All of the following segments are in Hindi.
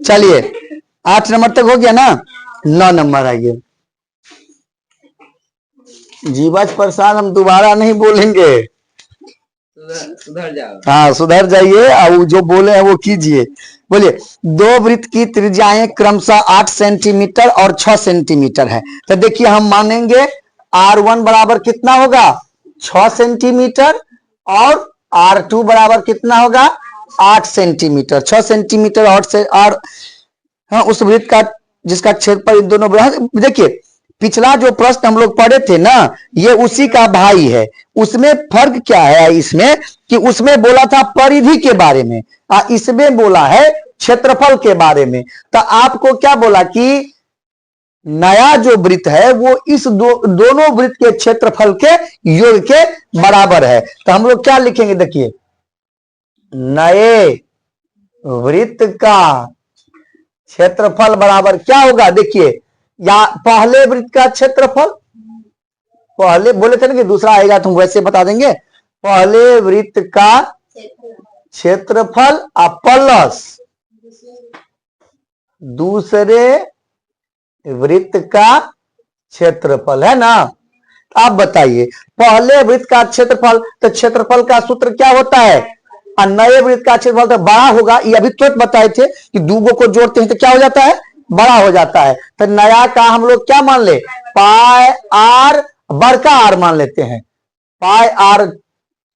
चलिए 8 नंबर तक हो गया ना, 9 नंबर आइए। जीवाज प्रसाद हम दोबारा नहीं बोलेंगे, सुधर जाओ। हाँ सुधर जाइए, और जो बोले हैं वो कीजिए। बोलिए, दो वृत्त की त्रिज्याएं क्रमशः 8 सेंटीमीटर और 6 सेंटीमीटर है। तो देखिए हम मानेंगे R1 बराबर कितना होगा 6 सेंटीमीटर, और R2 बराबर कितना होगा 8 सेंटीमीटर। 6 सेंटीमीटर और से और हाँ उस वृत्त का जिसका क्षेत्रफल इन दोनों बराबर। देखिए पिछला जो प्रश्न हम लोग पढ़े थे ना, ये उसी का भाई है। उसमें फर्क क्या है इसमें कि उसमें बोला था परिधि के बारे में, इसमें बोला है क्षेत्रफल के बारे में। तो आपको क्या बोला कि नया जो वृत्त है वो इस दोनों वृत्त के क्षेत्रफल के योग के बराबर है। तो हम लोग क्या लिखेंगे, देखिए नए वृत्त का क्षेत्रफल बराबर क्या होगा। देखिए या पहले वृत्त का क्षेत्रफल, पहले बोले थे ना कि दूसरा आएगा तो हम वैसे बता देंगे, पहले वृत्त का क्षेत्रफल प्लस दूसरे वृत्त का क्षेत्रफल, है ना। आप बताइए पहले वृत्त का क्षेत्रफल, तो क्षेत्रफल का सूत्र क्या होता है, और नए वृत्त का क्षेत्रफल तो बड़ा होगा। ये अभी तुरंत बताए थे कि दूगो को जोड़ते हैं तो क्या हो जाता है, बड़ा हो जाता है। तो नया का हम लोग क्या मान ले, पाई आर, बड़का आर मान लेते हैं, पाई आर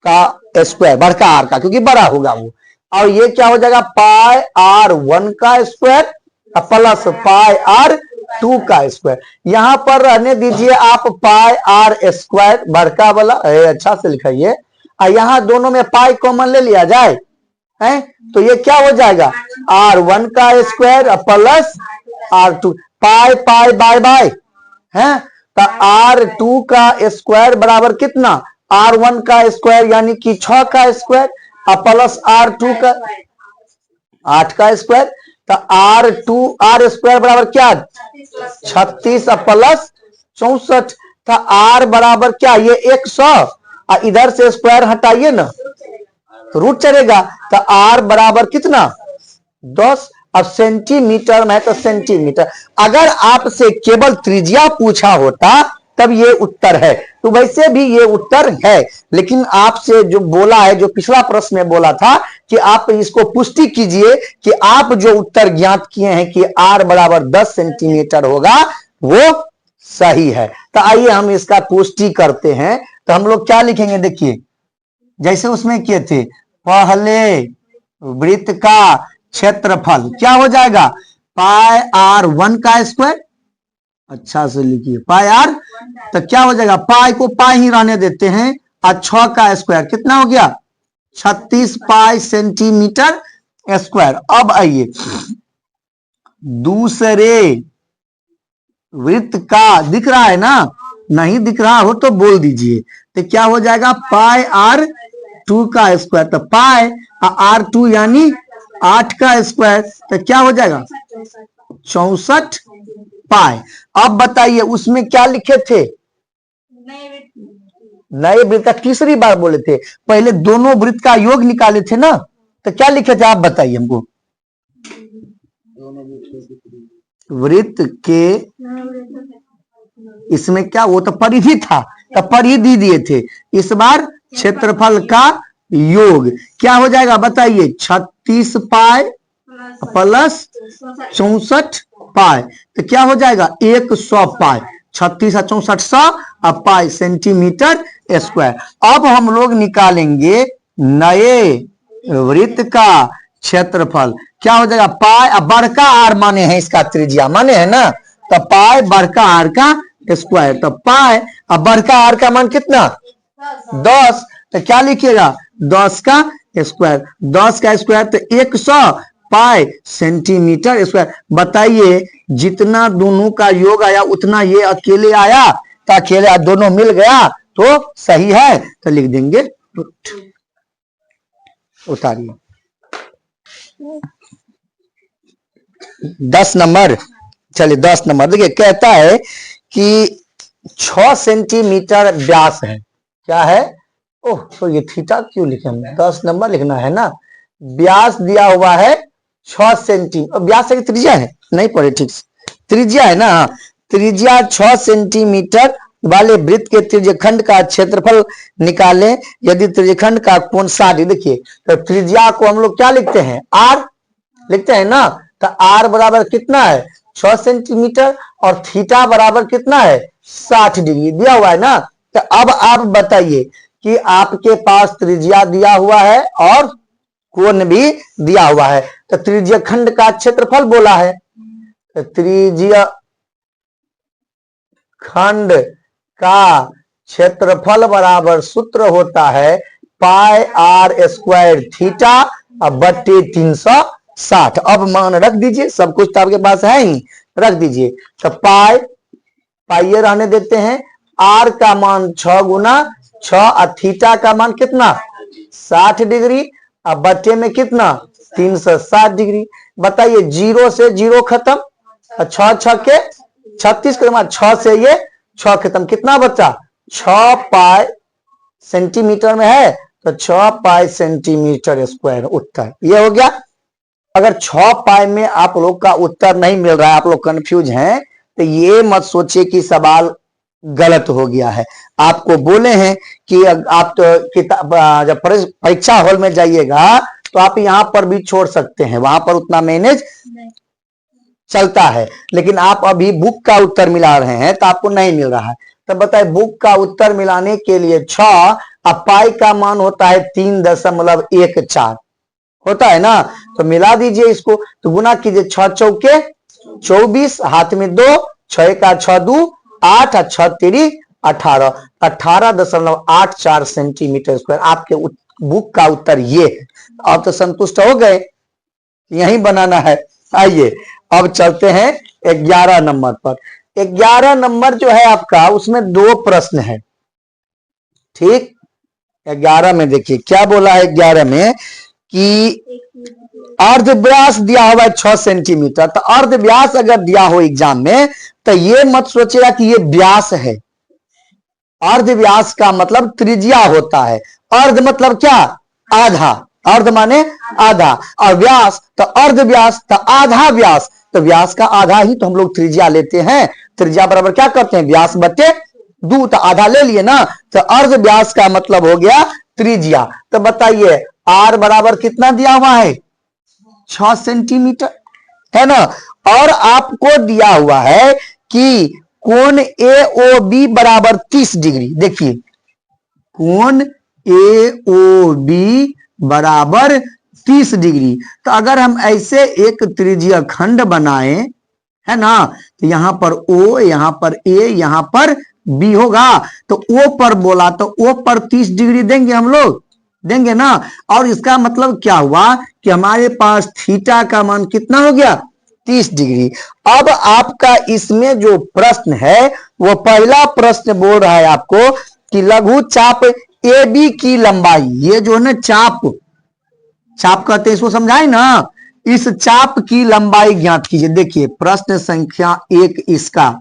का स्क्वायर, बड़का आर का, क्योंकि बड़ा होगा वो। और ये क्या हो जाएगा, पाई R1 का स्क्वायर प्लस पाई R2 का स्क्वायर। यहां पर रहने दीजिए आप पाई आर स्क्वायर बड़का वाला, अच्छा से लिखाइए। यहां दोनों में पाई कॉमन ले लिया जाए, है तो ये क्या हो जाएगा R1 का square plus R2, pi pi by by है। तो R2 का स्क्वायर बराबर कितना, R1 का स्क्वायर यानी कि 6 का स्क्वायर प्लस R2 का 8 का स्क्वायर। तो R2 R स्क्वायर बराबर क्या 36 प्लस 64। तो R बराबर क्या, ये 100, इधर से स्क्वायर हटाइए ना तो रूट चलेगा। तो R बराबर कितना 10। अब सेंटीमीटर में तो सेंटीमीटर, अगर आपसे केवल त्रिज्या पूछा होता तब ये उत्तर है, तो वैसे भी ये उत्तर है। लेकिन आपसे जो बोला है, जो पिछला प्रश्न में बोला था कि आप इसको पुष्टि कीजिए कि आप जो उत्तर ज्ञात किए हैं कि R बराबर 10 सेंटीमीटर होगा वो सही है। तो आइए हम इसका पुष्टि करते हैं। तो हम लोग क्या लिखेंगे, देखिए जैसे उसमें किए थे, पहले वृत्त का क्षेत्रफल क्या हो जाएगा, पाई R1 का स्क्वायर, अच्छा से लिखिए पाई R, तो क्या हो जाएगा, पाई को पाई ही रहने देते हैं, और 6 का स्क्वायर कितना हो गया 36 पाई सेंटीमीटर स्क्वायर। अब आइए दूसरे वृत्त का, दिख रहा है ना, नहीं दिख रहा हो तो बोल दीजिए। तो क्या हो जाएगा, पाई R2 का स्क्वायर, तो पाई R2 यानी 8 का स्क्वायर, तो क्या हो जाएगा 64 पाई। अब बताइए उसमें क्या लिखे थे, नए वृत्त का, तीसरी बार बोले थे, पहले दोनों वृत्त का योग निकाले थे ना, तो क्या लिखे थे आप बताइए हमको। वृत्त के इसमें क्या, वो तो परिधि था, तो परिधि दिए थे। इस बार क्षेत्रफल का योग क्या हो जाएगा बताइए, 36 पाई प्लस 64 पाई, तो क्या हो जाएगा 100 पाई, 36 और 64 100 पाई सेंटीमीटर स्क्वायर। अब हम लोग निकालेंगे नए वृत्त का क्षेत्रफल, क्या हो जाएगा, पाई, अब बड़का आर माने हैं, इसका त्रिज्या माने है ना, तो पाई बड़का आर का स्क्वायर, तो पाई अब बड़का आर का मान कितना 10, तो क्या लिखिएगा 10 का स्क्वायर, 10 का स्क्वायर तो 100 पाई सेंटीमीटर स्क्वायर। बताइए जितना दोनों का योग आया उतना ये अकेले आया, तो अकेले दोनों मिल गया तो सही है, तो लिख देंगे उतारिए 10 नंबर। चलिए 10 नंबर देखिए, कहता है कि 6 सेंटीमीटर व्यास है, क्या है, ओह तो ये थीटा क्यों लिखे हमने, 10 नंबर लिखना है ना, व्यास दिया हुआ है 6 सेंटीमीटर, व्यास है कि त्रिज्या है, नहीं पढ़े ठीक से, त्रिज्या है ना, त्रिज्या 6 सेंटीमीटर वाले वृत्त के त्रिज्यखंड का क्षेत्रफल निकालें यदि त्रिज्यखंड का कोण 60। देखिए तो त्रिज्या को हम लोग क्या लिखते हैं, आर लिखते हैं ना, तो आर बराबर कितना है 6 सेंटीमीटर और थीटा बराबर कितना है 60 डिग्री दिया हुआ है ना। तो अब आप बताइए कि आपके पास त्रिज्या दिया हुआ है और कोण भी दिया हुआ है, तो त्रिज्यखंड का क्षेत्रफल बोला है, तो त्रिज्य खंड का क्षेत्रफल बराबर सूत्र होता है पाई आर स्क्वायर थीटा बट्टे 360। अब मान रख दीजिए, सब कुछ तो आपके पास है ही, रख दीजिए। तो पाई रहने देते हैं, आर का मान 6 गुना 6 और थीटा का मान कितना 60 डिग्री और बट्टे में कितना 360 डिग्री। बताइए 0 से 0 खत्म, 6 6 के 36 के बाद 6 से ये 6 खत्म, कितना बचा 6 पाई सेंटीमीटर में है, तो 6 पाई सेंटीमीटर स्क्वायर उत्तर ये हो गया। अगर 6 पाई में आप लोग का उत्तर नहीं मिल रहा है, आप लोग कंफ्यूज हैं, तो ये मत सोचिए कि सवाल गलत हो गया है। आपको बोले हैं कि आप तो किताब जब परीक्षा हॉल में जाइएगा तो आप यहाँ पर भी छोड़ सकते हैं, वहां पर उतना मैनेज चलता है, लेकिन आप अभी बुक का उत्तर मिला रहे हैं तो आपको नहीं मिल रहा है। तो बताए बुक का उत्तर मिलाने के लिए 6 अब पाई का मान होता है 3.14 होता है ना, तो मिला दीजिए इसको, तो गुना कीजिए 6 चौके 24, हाथ में 2, 6 का 6 2 8 और 6 3 18, 18.84 सेंटीमीटर स्क्वायर आपके बुक का उत्तर ये है। आप तो संतुष्ट हो गए, यही बनाना है। आइए अब चलते हैं 11 नंबर पर। 11 नंबर जो है आपका, उसमें 2 प्रश्न है, ठीक। 11 में देखिए क्या बोला है, 11 में कि अर्धव्यास दिया हुआ है 6 सेंटीमीटर। तो अर्धव्यास अगर दिया हो एग्जाम में तो ये मत सोचेगा कि ये व्यास है, अर्धव्यास का मतलब त्रिज्या होता है। अर्ध मतलब क्या, आधा, अर्ध माने आधा, और व्यास तो अर्धव्यास तो आधा व्यास, तो व्यास का आधा ही तो हम लोग त्रिज्या लेते हैं। त्रिज्या बराबर क्या करते हैं, व्यास बटे 2, तो आधा ले लिए ना, तो अर्धव्यास का मतलब हो गया त्रिज्या। तो बताइए आर बराबर कितना दिया हुआ है 6 सेंटीमीटर है ना, और आपको दिया हुआ है कि कोण ए ओ बी बराबर 30 डिग्री। देखिए कोण ए ओ बी बराबर 30 डिग्री, तो अगर हम ऐसे एक त्रिज्यीय खंड बनाए है ना, तो यहां पर ओ, यहां पर ए, यहां पर बी होगा, तो ओ पर बोला तो ओ पर 30 डिग्री देंगे हम लोग, देंगे ना। और इसका मतलब क्या हुआ कि हमारे पास थीटा का मान कितना हो गया 30 डिग्री। अब आपका इसमें जो प्रश्न है वो पहला प्रश्न बोल रहा है आपको कि लघु चाप ए बी की लंबाई, ये जो है ना चाप कहते हैं इसको, समझाए ना, इस चाप की लंबाई ज्ञात कीजिए। देखिए प्रश्न संख्या 1 इसका,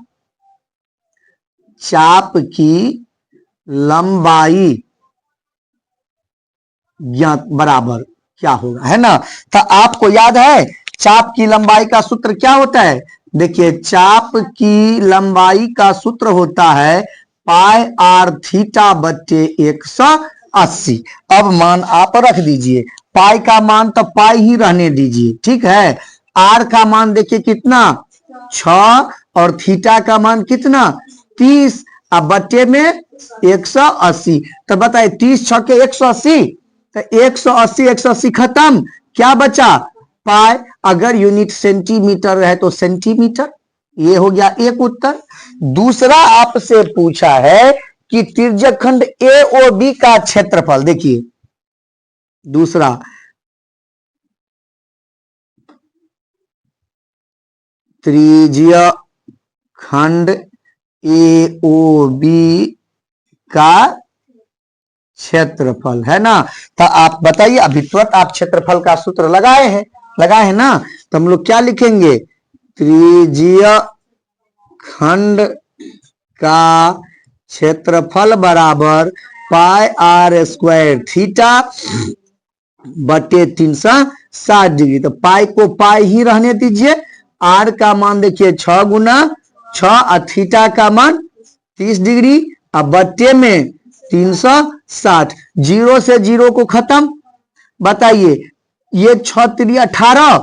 चाप की लंबाई ज्ञात बराबर क्या होगा, है ना। तो आपको याद है चाप की लंबाई का सूत्र क्या होता है, देखिए चाप की लंबाई का सूत्र होता है पाई आर थीटा बट्टे 180। अब मान आप रख दीजिए, पाई का मान तो पाई ही रहने दीजिए, ठीक है। आर का मान देखिए कितना 6 और थीटा का मान कितना 30, अब बट्टे में 180, तो बताइए 30 6 के 180, तो 180 180 खत्म, क्या बचा पाई। अगर यूनिट सेंटीमीटर है तो सेंटीमीटर, ये हो गया एक उत्तर। दूसरा आपसे पूछा है कि त्रिज्यखंड ए ओ बी का क्षेत्रफल, देखिए दूसरा त्रिज्यखंड ए ओ बी का क्षेत्रफल है ना। तो आप बताइए, अभी तुरंत आप क्षेत्रफल का सूत्र लगाए हैं ना, तो हम लोग क्या लिखेंगे, त्रिज्यखंड का क्षेत्रफल बराबर पाई आर स्क्वायर थीटा बटे 360 60 डिग्री। तो पाई को पाई ही रहने दीजिए। आर का मान देखिए 6 गुना 6 और थीटा का मान 30 डिग्री। अब बट्टे में 360, 0 से 0 को खत्म। बताइए ये 6 3 18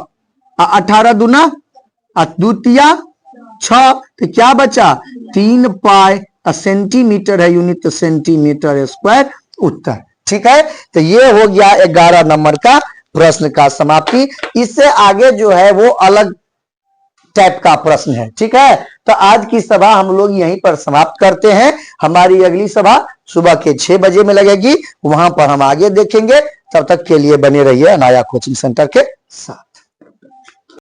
और 18 दूना द्वितीया 6, तो क्या बचा 3 पाई सेंटीमीटर है यूनिट, तो सेंटीमीटर स्क्वायर उत्तर। ठीक है, तो ये हो गया 11 नंबर का प्रश्न का समाप्ति। इससे आगे जो है वो अलग टाइप का प्रश्न है। ठीक है, तो आज की सभा हम लोग यहीं पर समाप्त करते हैं। हमारी अगली सभा सुबह के 6 बजे में लगेगी, वहां पर हम आगे देखेंगे। तब तक के लिए बने रहिए अनाया कोचिंग सेंटर के साथ।